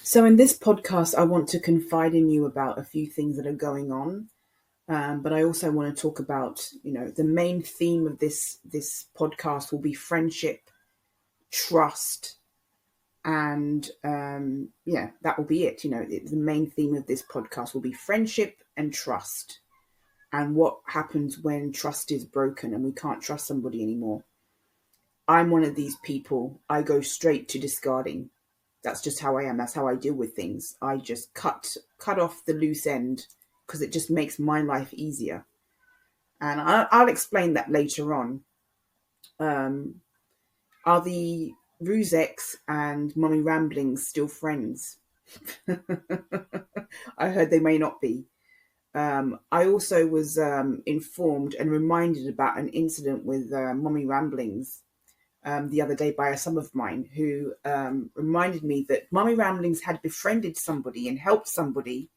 So in this podcast, I want to confide in you about a few things that are going on, but I also want to talk about, the main theme of this podcast will be friendship, trust, and that will be it. The main theme of this podcast will be friendship and trust, and what happens when trust is broken and we can't trust somebody anymore. I'm one of these people. I go straight to discarding. That's just how I am. That's how I deal with things. I just cut off the loose end because it just makes my life easier. And I'll explain that later on. Are the Rusex and Mummy Ramblings still friends? I heard they may not be. I also was informed and reminded about an incident with Mummy Ramblings the other day by a son of mine who reminded me that Mummy Ramblings had befriended somebody and helped somebody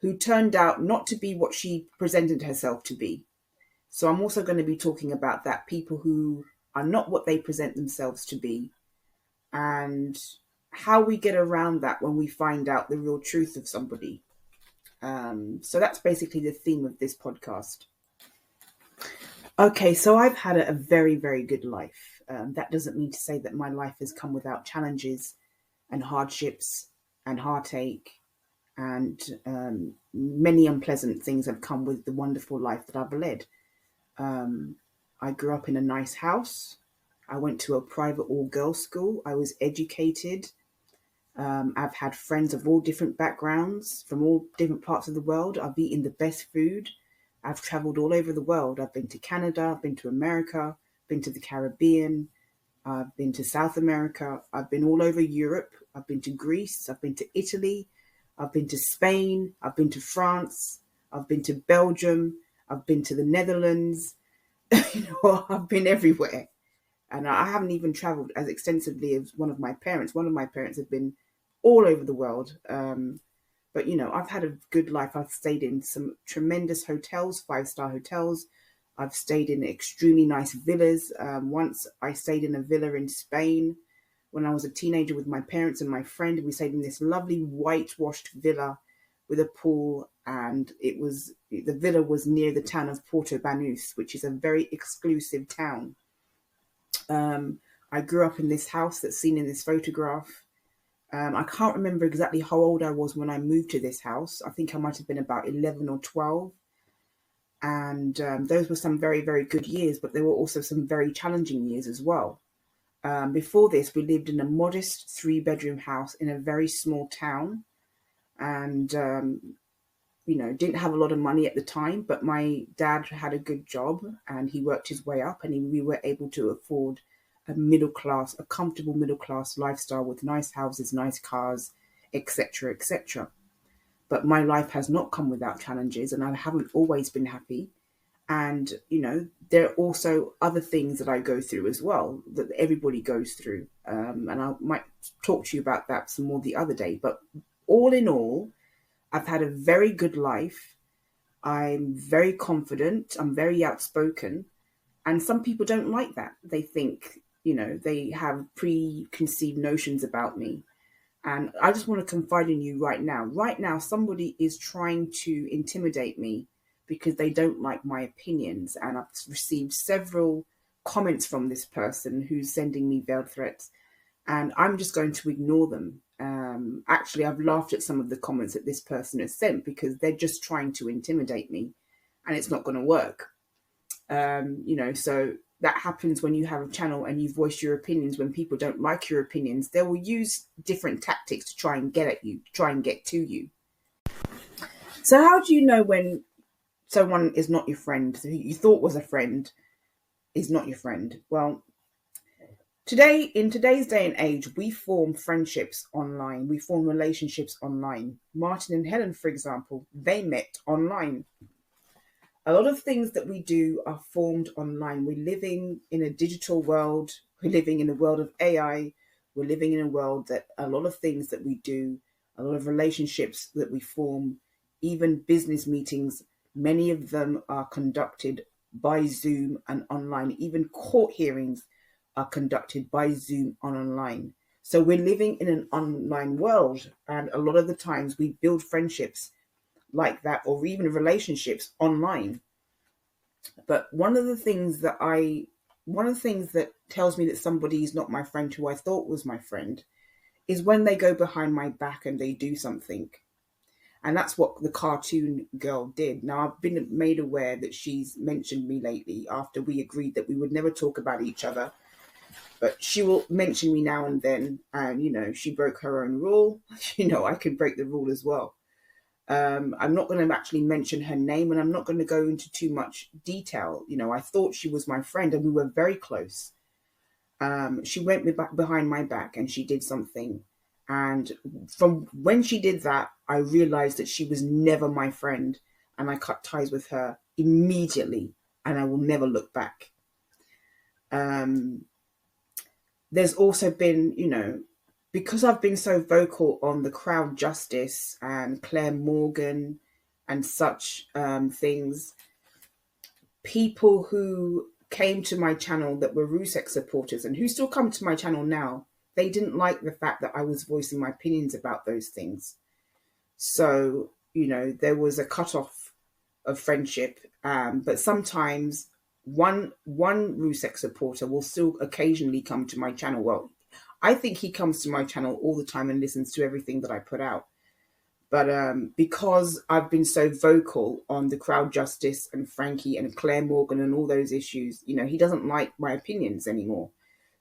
who turned out not to be what she presented herself to be. So I'm also going to be talking about that, people who are not what they present themselves to be, and how we get around that when we find out the real truth of somebody. So that's basically the theme of this podcast. Okay, so I've had a very, very good life. That doesn't mean to say that my life has come without challenges and hardships and heartache, and many unpleasant things have come with the wonderful life that I've led. I grew up in a nice house. I went to a private all-girls school. I was educated. I've had friends of all different backgrounds from all different parts of the world. I've eaten the best food. I've traveled all over the world. I've been to Canada, I've been to America, been to the Caribbean, I've been to South America, I've been all over Europe, I've been to Greece, I've been to Italy, I've been to Spain, I've been to France, I've been to Belgium, I've been to the Netherlands, I've been everywhere. And I haven't even traveled as extensively as one of my parents. One of my parents have been all over the world. But, I've had a good life. I've stayed in some tremendous hotels, 5-star hotels. I've stayed in extremely nice villas. Once I stayed in a villa in Spain when I was a teenager with my parents and my friend. We stayed in this lovely whitewashed villa with a pool. And the villa was near the town of Porto Banús, which is a very exclusive town. I grew up in this house that's seen in this photograph. I can't remember exactly how old I was when I moved to this house. I think I might have been about 11 or 12. And those were some very, very good years, but there were also some very challenging years as well. Before this, we lived in a modest 3-bedroom house in a very small town. And, didn't have a lot of money at the time, but my dad had a good job and he worked his way up, and we were able to afford a comfortable middle class lifestyle with nice houses, nice cars, etc., etc. But my life has not come without challenges, and I haven't always been happy. And, there are also other things that I go through as well, that everybody goes through. And I might talk to you about that some more the other day. But all in all, I've had a very good life. I'm very confident. I'm very outspoken. And some people don't like that. They think, they have preconceived notions about me. And I just want to confide in you right now. Right now, somebody is trying to intimidate me because they don't like my opinions. And I've received several comments from this person who's sending me veiled threats. And I'm just going to ignore them. Actually, I've laughed at some of the comments that this person has sent because they're just trying to intimidate me. And it's not going to work. So that happens when you have a channel and you voice your opinions. When people don't like your opinions, they will use different tactics to try and get at you, try and get to you. So how do you know when someone is not your friend, who you thought was a friend, is not your friend? Well, in today's day and age, we form friendships online. We form relationships online. Martin and Helen, for example, they met online. A lot of things that we do are formed online. We're living in a digital world. We're living in a world of AI. We're living in a world that a lot of things that we do, a lot of relationships that we form, even business meetings, many of them are conducted by Zoom and online. Even court hearings are conducted by Zoom and online. So we're living in an online world, and a lot of the times we build friendships like that, or even relationships online. But one of the things that tells me that somebody is not my friend who I thought was my friend is when they go behind my back and they do something. And that's what the cartoon girl did. Now, I've been made aware that she's mentioned me lately after we agreed that we would never talk about each other. But she will mention me now and then. And, she broke her own rule. I can break the rule as well. I'm not going to actually mention her name, and I'm not going to go into too much detail. I thought she was my friend and we were very close. She went behind my back and she did something. And from when she did that, I realized that she was never my friend, and I cut ties with her immediately, and I will never look back. There's also been, because I've been so vocal on the crowd justice and Claire Morgan and such things, people who came to my channel that were Rusek supporters and who still come to my channel now, they didn't like the fact that I was voicing my opinions about those things. So, there was a cutoff of friendship. But sometimes one Rusek supporter will still occasionally come to my channel. Well, I think he comes to my channel all the time and listens to everything that I put out. But because I've been so vocal on the crowd justice and Frankie and Claire Morgan and all those issues, he doesn't like my opinions anymore.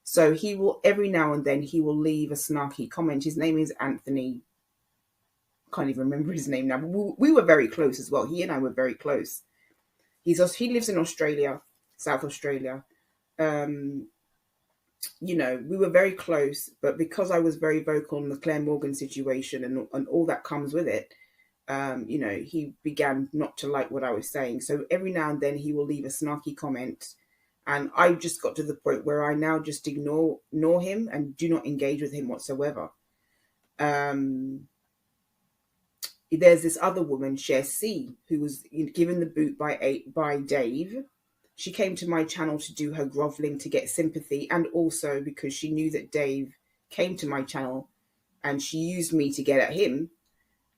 So he will, every now and then, he will leave a snarky comment. His name is Anthony. Can't even remember his name now. We were very close as well. He and I were very close. He lives in Australia, South Australia. We were very close, but because I was very vocal on the Claire Morgan situation and all that comes with it, he began not to like what I was saying. So every now and then he will leave a snarky comment. And I just got to the point where I now just ignore him and do not engage with him whatsoever. There's this other woman, Cher C, who was given the boot by Dave. She came to my channel to do her groveling to get sympathy, and also because she knew that Dave came to my channel and she used me to get at him.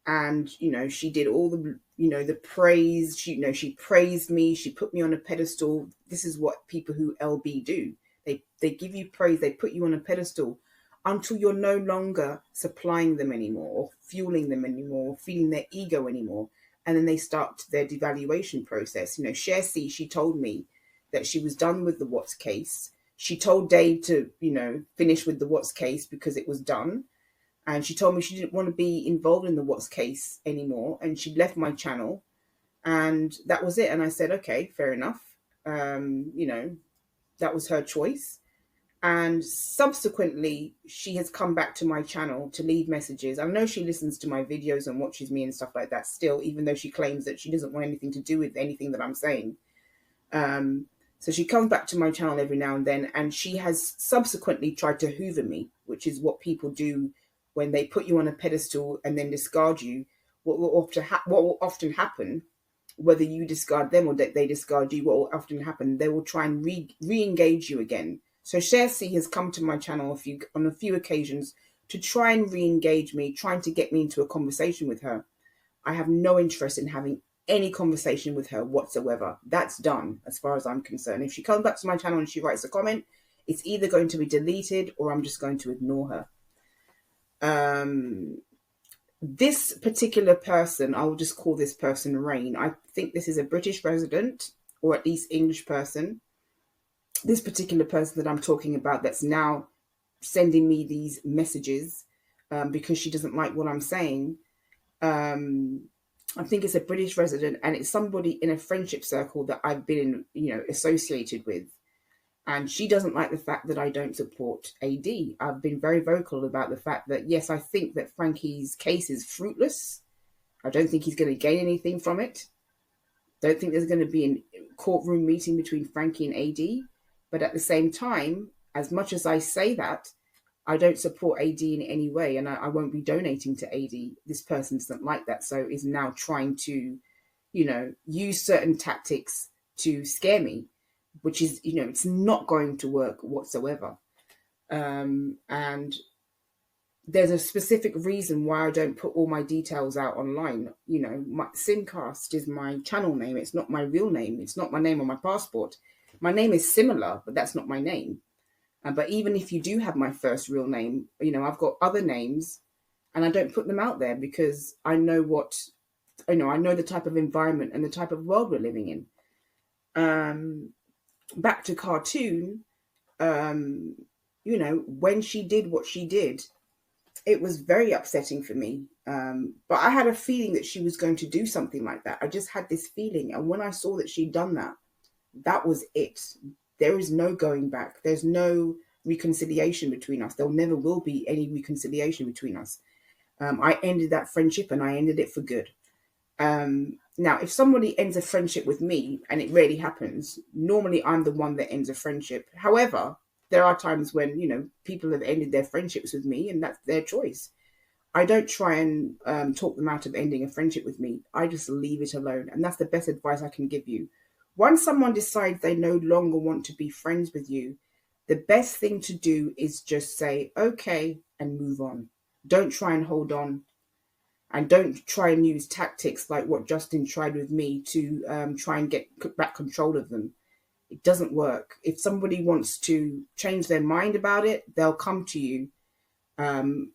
And, she did all the, the praise. She praised me. She put me on a pedestal. This is what people who LB do. They give you praise. They put you on a pedestal until you're no longer supplying them anymore or fueling them anymore or feeding their ego anymore. And then they start their devaluation process. Cher C, she told me that she was done with the Watts case. She told Dave to, finish with the Watts case because it was done. And she told me she didn't want to be involved in the Watts case anymore. And she left my channel. And that was it. And I said, okay, fair enough. That was her choice. And subsequently, she has come back to my channel to leave messages. I know she listens to my videos and watches me and stuff like that still, even though she claims that she doesn't want anything to do with anything that I'm saying. So she comes back to my channel every now and then, and she has subsequently tried to hoover me, which is what people do when they put you on a pedestal and then discard you. What will often happen, whether you discard them or they discard you, what will often happen, they will try and re-engage you again. So Cher C has come to my channel on a few occasions to try and re-engage me, trying to get me into a conversation with her. I have no interest in having any conversation with her whatsoever. That's done as far as I'm concerned. If she comes back to my channel and she writes a comment, it's either going to be deleted or I'm just going to ignore her. This particular person, I will just call this person Rain. I think this is a British resident, or at least English person. This particular person that I'm talking about that's now sending me these messages because she doesn't like what I'm saying. I think it's a British resident, and it's somebody in a friendship circle that I've been, associated with. And she doesn't like the fact that I don't support AD. I've been very vocal about the fact that, yes, I think that Frankie's case is fruitless. I don't think he's going to gain anything from it. Don't think there's going to be a courtroom meeting between Frankie and AD. But at the same time, as much as I say that, I don't support AD in any way, and I won't be donating to AD. This person doesn't like that, so is now trying to, use certain tactics to scare me, which is, it's not going to work whatsoever. And there's a specific reason why I don't put all my details out online. You know, my Simcast is my channel name. It's not my real name. It's not my name on my passport. My name is similar, but that's not my name. But even if you do have my first real name, you know, I've got other names and I don't put them out there because I know I know the type of environment and the type of world we're living in. Back to Cartoon, you know, when she did what she did, it was very upsetting for me. But I had a feeling that she was going to do something like that. I just had this feeling. And when I saw that she'd done that, that was it. There is no going back. There's no reconciliation between us. There never will be any reconciliation between us. I ended that friendship and I ended it for good. Now, if somebody ends a friendship with me, and it rarely happens, normally I'm the one that ends a friendship. However, there are times when, you know, people have ended their friendships with me and that's their choice. I don't try and talk them out of ending a friendship with me. I just leave it alone. And that's the best advice I can give you. Once someone decides they no longer want to be friends with you, the best thing to do is just say, okay, and move on. Don't try and hold on. And don't try and use tactics like what Justin tried with me to try and get back control of them. It doesn't work. If somebody wants to change their mind about it, they'll come to you and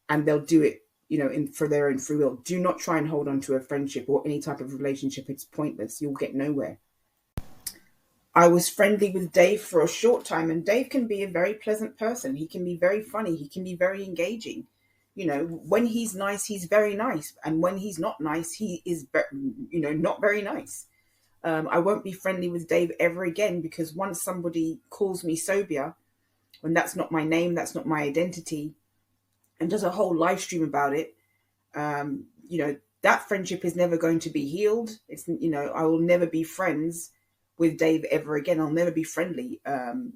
they'll do it, you know, for their own free will. Do not try and hold on to a friendship or any type of relationship. It's pointless. You'll get nowhere. I was friendly with Dave for a short time, and Dave can be a very pleasant person. He can be very funny. He can be very engaging. You know, when he's nice, he's very nice. And when he's not nice, he is, you know, not very nice. I won't be friendly with Dave ever again because once somebody calls me Sobia, when that's not my name, that's not my identity, and does a whole live stream about it, you know, that friendship is never going to be healed. It's, you know, I will never be friends with Dave ever again. I'll never be friendly.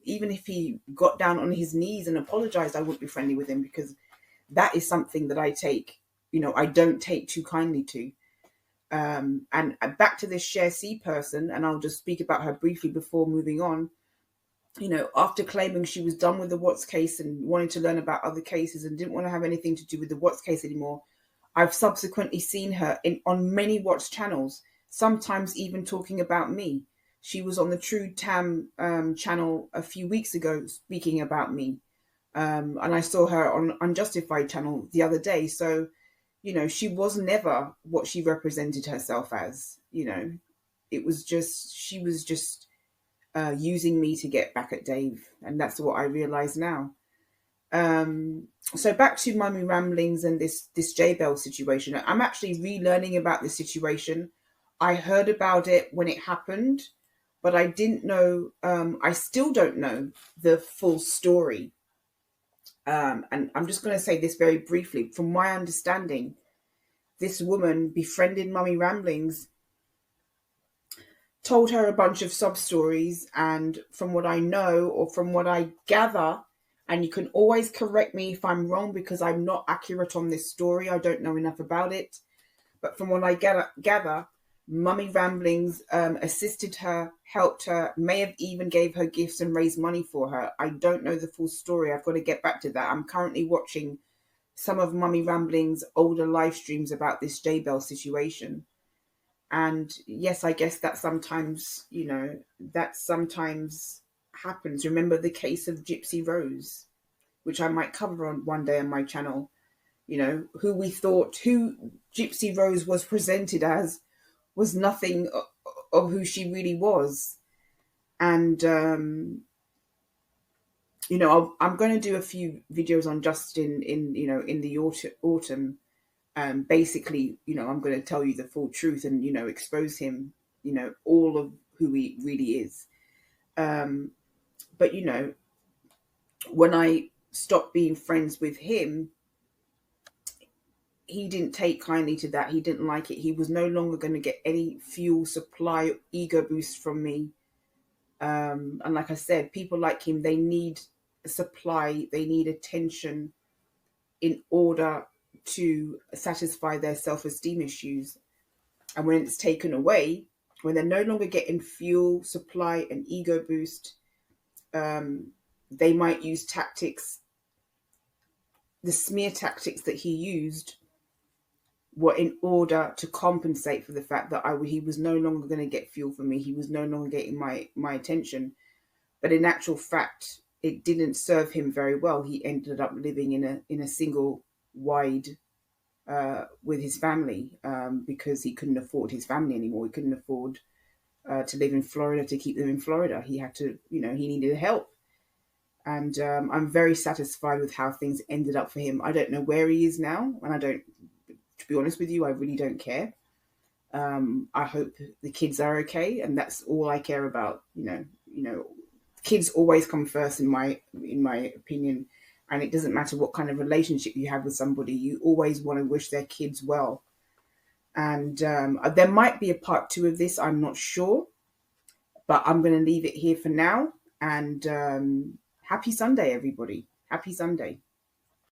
Even if he got down on his knees and apologized, I wouldn't be friendly with him because that is something that I take, you know, I don't take too kindly to. And back to this Share C person, and I'll just speak about her briefly before moving on. You know, after claiming she was done with the Watts case and wanting to learn about other cases and didn't want to have anything to do with the Watts case anymore, I've subsequently seen her on many Watts channels, sometimes even talking about me. She was on the True Tam channel a few weeks ago speaking about me. And I saw her on Unjustified channel the other day. So, you know, she was never what she represented herself as. You know, it was just, she was just using me to get back at Dave. And that's what I realize now. So back to Mummy Ramblings and this J-Bell situation. I'm actually relearning about this situation. I heard about it when it happened, but I didn't know, I still don't know the full story. And I'm just going to say this very briefly. From my understanding, this woman befriended Mummy Ramblings, told her a bunch of sob stories, and from what I know or from what I gather, and you can always correct me if I'm wrong because I'm not accurate on this story, I don't know enough about it, but from what I gather, Mummy Ramblings assisted her, helped her, may have even gave her gifts and raised money for her. I don't know the full story. I've got to get back to that. I'm currently watching some of Mummy Ramblings' older live streams about this J-Bell situation. And yes, I guess that sometimes, you know, that sometimes happens. Remember the case of Gypsy Rose, which I might cover on one day on my channel. You know, who Gypsy Rose was presented as was nothing of who she really was. And, you know, I'm going to do a few videos on Justin in the autumn. Basically, you know, I'm going to tell you the full truth and, you know, expose him, you know, all of who he really is. But, you know, when I stopped being friends with him, he didn't take kindly to that. He didn't like it. He was no longer going to get any fuel supply, ego boost from me. And like I said, people like him, they need a supply, they need attention in order to satisfy their self-esteem issues. And when it's taken away, when they're no longer getting fuel, supply, and ego boost, they might use tactics the smear tactics that he used were in order to compensate for the fact that he was no longer going to get fuel from me. He was no longer getting my attention. But in actual fact, it didn't serve him very well. He ended up living in a single wide with his family because he couldn't afford his family anymore. He couldn't afford to live in Florida to keep them in Florida. He had to, he needed help. And I'm very satisfied with how things ended up for him. I don't know where he is now, and to be honest with you, I really don't care. I hope the kids are okay, and that's all I care about. Kids always come first in my opinion, and it doesn't matter what kind of relationship you have with somebody. You always want to wish their kids well. And there might be a part 2 of this. I'm not sure, but I'm going to leave it here for now. And happy Sunday, everybody. Happy Sunday.